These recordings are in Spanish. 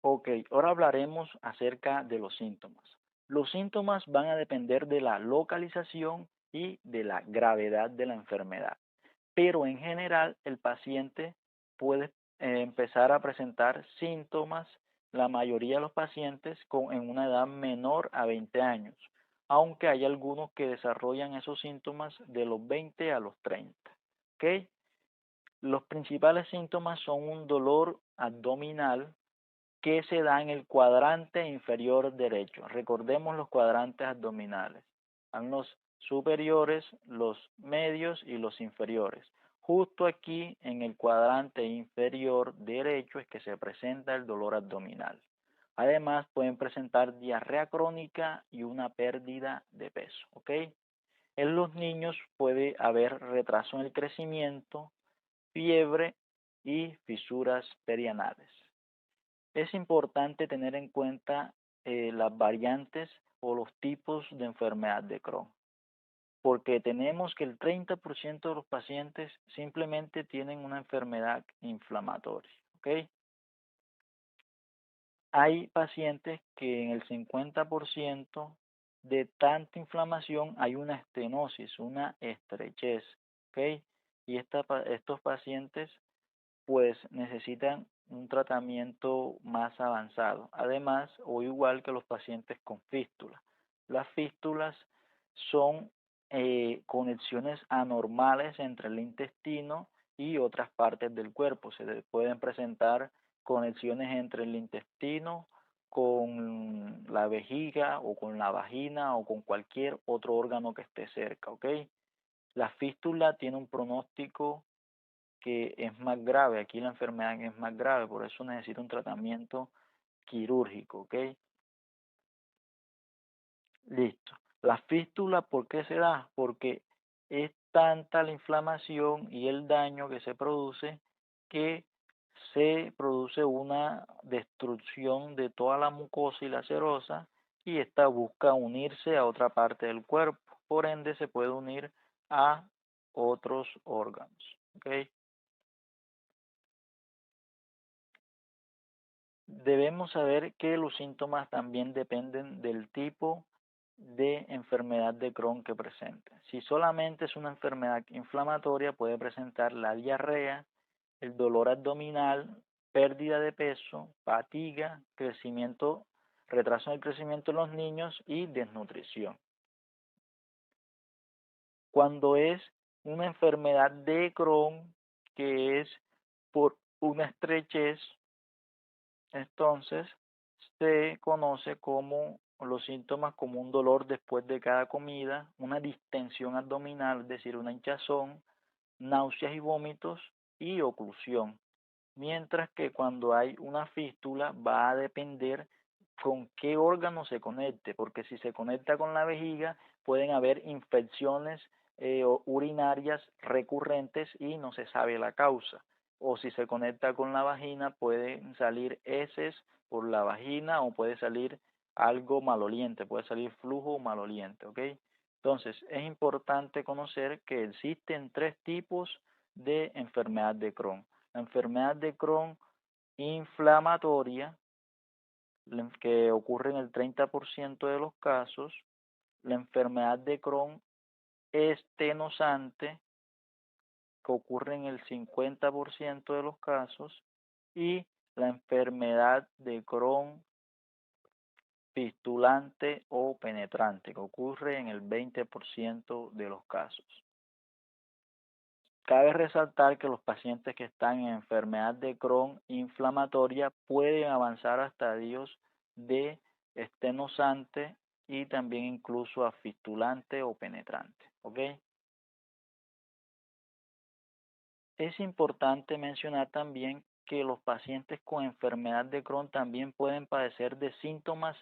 Ok, ahora hablaremos acerca de los síntomas. Los síntomas van a depender de la localización y de la gravedad de la enfermedad, pero en general el paciente puede empezar a presentar síntomas, la mayoría de los pacientes en una edad menor a 20 años, aunque hay algunos que desarrollan esos síntomas de los 20 a los 30. ¿Ok? Los principales síntomas son un dolor abdominal que se da en el cuadrante inferior derecho. Recordemos los cuadrantes abdominales. Están los superiores, los medios y los inferiores. Justo aquí en el cuadrante inferior derecho es que se presenta el dolor abdominal. Además, pueden presentar diarrea crónica y una pérdida de peso. ¿Ok? En los niños puede haber retraso en el crecimiento, fiebre y fisuras perianales. Es importante tener en cuenta las variantes o los tipos de enfermedad de Crohn, porque tenemos que el 30% de los pacientes simplemente tienen una enfermedad inflamatoria, ¿ok? Hay pacientes que en el 50% de tanta inflamación hay una estenosis, una estrechez, ¿ok? Y estos pacientes pues necesitan un tratamiento más avanzado. Además, o igual que los pacientes con fístula. Las fístulas son conexiones anormales entre el intestino y otras partes del cuerpo. Se pueden presentar conexiones entre el intestino con la vejiga o con la vagina o con cualquier otro órgano que esté cerca, ¿ok? La fístula tiene un pronóstico que es más grave, aquí la enfermedad es más grave, por eso necesita un tratamiento quirúrgico, ¿ok? Listo. La fístula, ¿por qué se da? Porque es tanta la inflamación y el daño que se produce que se produce una destrucción de toda la mucosa y la serosa y esta busca unirse a otra parte del cuerpo, por ende se puede unir a otros órganos, ¿ok? Debemos saber que los síntomas también dependen del tipo de enfermedad de Crohn que presente. Si solamente es una enfermedad inflamatoria, puede presentar la diarrea, el dolor abdominal, pérdida de peso, fatiga, crecimiento, retraso en el crecimiento en los niños y desnutrición. Cuando es una enfermedad de Crohn que es por una estrechez, entonces, se conoce como los síntomas como un dolor después de cada comida, una distensión abdominal, es decir, una hinchazón, náuseas y vómitos y oclusión. Mientras que cuando hay una fístula va a depender con qué órgano se conecte, porque si se conecta con la vejiga pueden haber infecciones urinarias recurrentes y no se sabe la causa. O si se conecta con la vagina pueden salir heces por la vagina o puede salir algo maloliente, puede salir flujo maloliente, ¿ok? Entonces es importante conocer que existen tres tipos de enfermedad de Crohn. La enfermedad de Crohn inflamatoria, que ocurre en el 30% de los casos, la enfermedad de Crohn estenosante, que ocurre en el 50% de los casos, y la enfermedad de Crohn fistulante o penetrante, que ocurre en el 20% de los casos. Cabe resaltar que los pacientes que están en enfermedad de Crohn inflamatoria pueden avanzar a estadios de estenosante y también incluso a fistulante o penetrante. ¿Ok? Es importante mencionar también que los pacientes con enfermedad de Crohn también pueden padecer de síntomas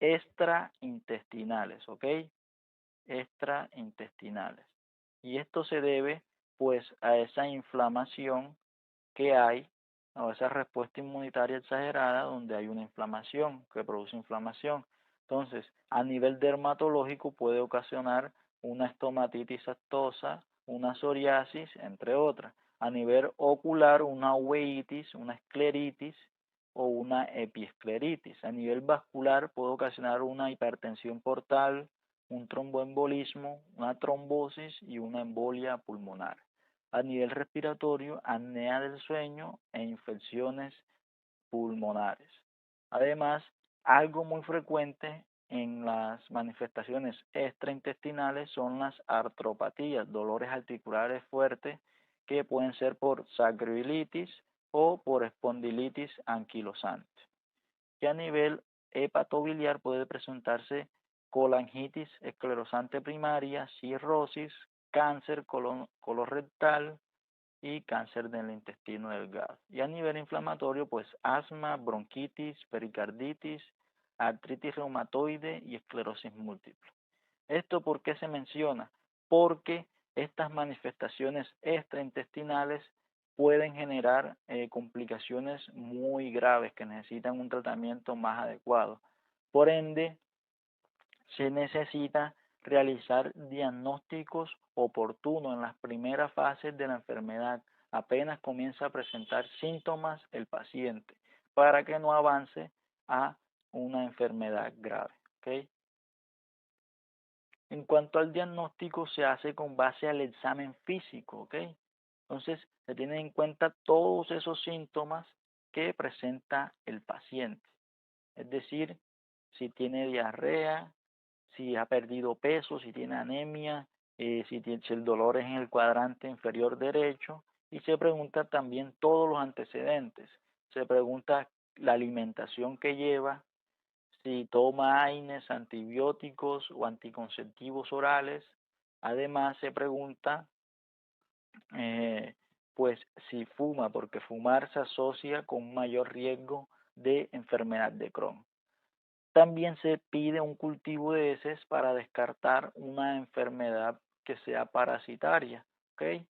extraintestinales, ¿ok? Extraintestinales. Y esto se debe pues a esa inflamación que hay o esa respuesta inmunitaria exagerada donde hay una inflamación que produce inflamación. Entonces, a nivel dermatológico puede ocasionar una estomatitis actosa, una psoriasis, entre otras. A nivel ocular, una uveitis, una escleritis o una epiescleritis. A nivel vascular puede ocasionar una hipertensión portal, un tromboembolismo, una trombosis y una embolia pulmonar. A nivel respiratorio, apnea del sueño e infecciones pulmonares. Además, algo muy frecuente en las manifestaciones extraintestinales son las artropatías, dolores articulares fuertes que pueden ser por sacroiliitis o por espondilitis anquilosante. Que a nivel hepatobiliar puede presentarse colangitis esclerosante primaria, cirrosis, cáncer colorectal, y cáncer del intestino delgado. Y a nivel inflamatorio, pues asma, bronquitis, pericarditis, artritis reumatoide y esclerosis múltiple. ¿Esto por qué se menciona? Porque estas manifestaciones extraintestinales pueden generar complicaciones muy graves que necesitan un tratamiento más adecuado. Por ende, se necesita realizar diagnósticos oportunos en las primeras fases de la enfermedad, apenas comienza a presentar síntomas el paciente, para que no avance a una enfermedad grave. ¿Okay? En cuanto al diagnóstico, se hace con base al examen físico. ¿Okay? Entonces, se tienen en cuenta todos esos síntomas que presenta el paciente. Es decir, si tiene diarrea, si ha perdido peso, si tiene anemia, si el dolor es en el cuadrante inferior derecho, y se pregunta también todos los antecedentes. Se pregunta la alimentación que lleva, si toma AINES, antibióticos o anticonceptivos orales. Además se pregunta eh, pues si fuma, porque fumar se asocia con un mayor riesgo de enfermedad de Crohn. También se pide un cultivo de heces para descartar una enfermedad que sea parasitaria. ¿Ok?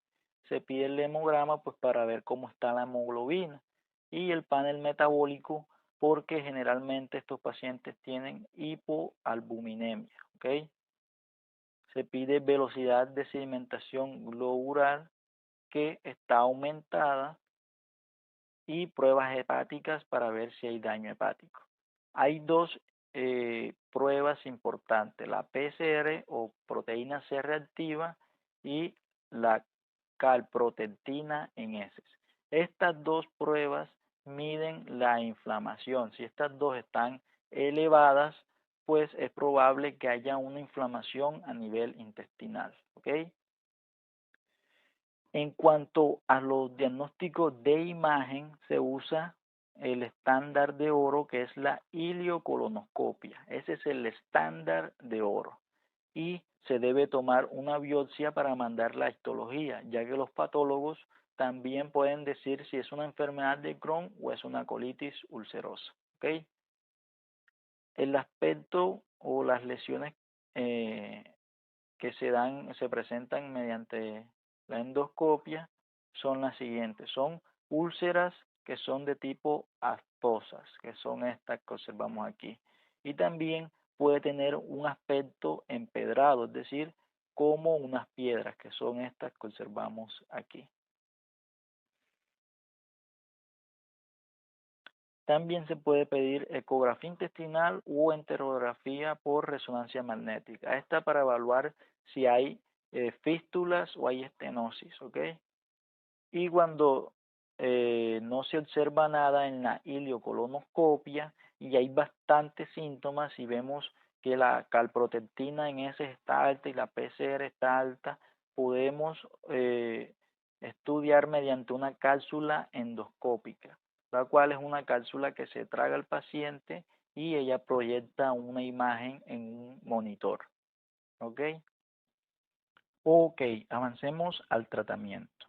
Se pide el hemograma pues para ver cómo está la hemoglobina y el panel metabólico porque generalmente estos pacientes tienen hipoalbuminemia. ¿Ok? Se pide velocidad de sedimentación globular que está aumentada y pruebas hepáticas para ver si hay daño hepático. Hay dos pruebas importantes, la PCR o proteína C reactiva y la calprotectina en heces. Estas dos pruebas miden la inflamación. Si estas dos están elevadas, pues es probable que haya una inflamación a nivel intestinal. ¿Ok? En cuanto a los diagnósticos de imagen, se usa el estándar de oro que es la iliocolonoscopia. Ese es el estándar de oro. Y se debe tomar una biopsia para mandar la histología, ya que los patólogos también pueden decir si es una enfermedad de Crohn o es una colitis ulcerosa. ¿Okay? El aspecto o las lesiones eh, que se presentan mediante la endoscopia son las siguientes. Son úlceras que son de tipo aftosas, que son estas que observamos aquí. Y también puede tener un aspecto empedrado, es decir, como unas piedras, que son estas que observamos aquí. También se puede pedir ecografía intestinal o enterografía por resonancia magnética. Esta para evaluar si hay fístulas o hay estenosis, ¿ok? Y cuando no se observa nada en la ileocolonoscopia y hay bastantes síntomas y vemos que la calprotectina en ese está alta y la PCR está alta, podemos estudiar mediante una cápsula endoscópica, la cual es una cápsula que se traga al paciente y ella proyecta una imagen en un monitor. ¿Ok? Ok, avancemos al tratamiento.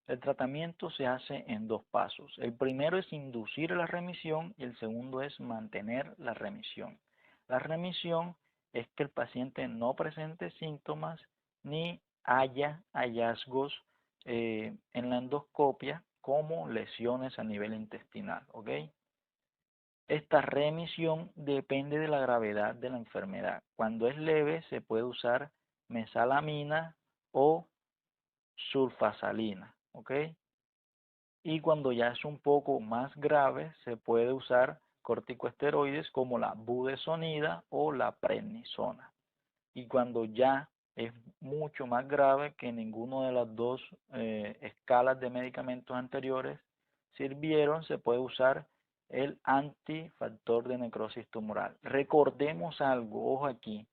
El tratamiento se hace en dos pasos. El primero es inducir la remisión y el segundo es mantener la remisión. La remisión es que el paciente no presente síntomas ni haya hallazgos en la endoscopia como lesiones a nivel intestinal. ¿Ok? Esta remisión depende de la gravedad de la enfermedad. Cuando es leve se puede usar mesalamina o sulfasalina, ¿ok? Y cuando ya es un poco más grave, se puede usar corticosteroides como la budesonida o la prednisona. Y cuando ya es mucho más grave que ninguno de las dos escalas de medicamentos anteriores sirvieron, se puede usar el antifactor de necrosis tumoral. Recordemos algo, ojo aquí,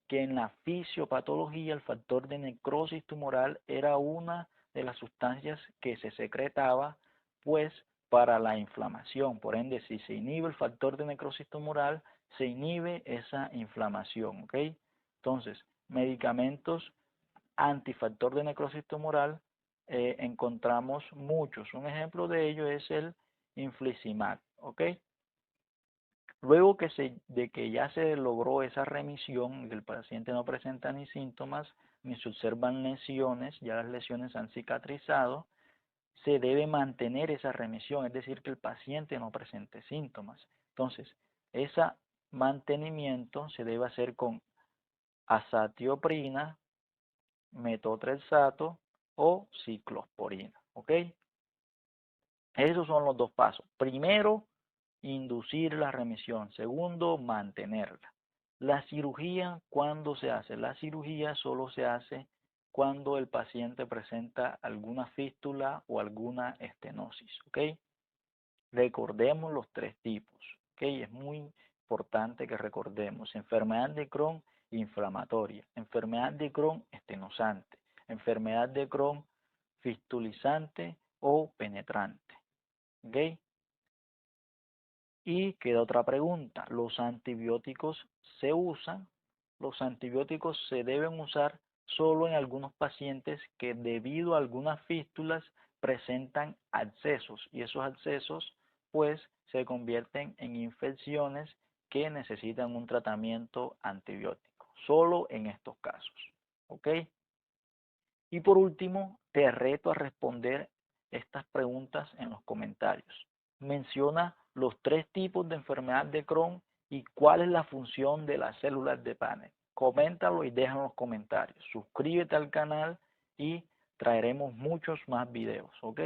que en la fisiopatología el factor de necrosis tumoral era una de las sustancias que se secretaba pues para la inflamación. Por ende, si se inhibe el factor de necrosis tumoral, se inhibe esa inflamación, ¿ok? Entonces, medicamentos antifactor de necrosis tumoral encontramos muchos. Un ejemplo de ello es el infliximab, ¿ok? Luego de que ya se logró esa remisión, que el paciente no presenta ni síntomas, ni se observan lesiones, ya las lesiones han cicatrizado, se debe mantener esa remisión, es decir, que el paciente no presente síntomas. Entonces, ese mantenimiento se debe hacer con azatioprina, metotrexato o ciclosporina, ¿ok? Esos son los dos pasos. Primero, inducir la remisión. Segundo, mantenerla. La cirugía, ¿cuándo se hace? La cirugía solo se hace cuando el paciente presenta alguna fístula o alguna estenosis, ¿ok? Recordemos los tres tipos, ¿ok? Es muy importante que recordemos. Enfermedad de Crohn inflamatoria, enfermedad de Crohn estenosante, enfermedad de Crohn fistulizante o penetrante, ¿ok? Y queda otra pregunta, ¿los antibióticos se usan? Los antibióticos se deben usar solo en algunos pacientes que debido a algunas fístulas presentan abscesos y esos abscesos pues se convierten en infecciones que necesitan un tratamiento antibiótico, solo en estos casos, ¿ok? Y por último, te reto a responder estas preguntas en los comentarios. Menciona los tres tipos de enfermedad de Crohn y cuál es la función de las células de Paneth. Coméntalo y deja en los comentarios. Suscríbete al canal y traeremos muchos más videos, ¿ok?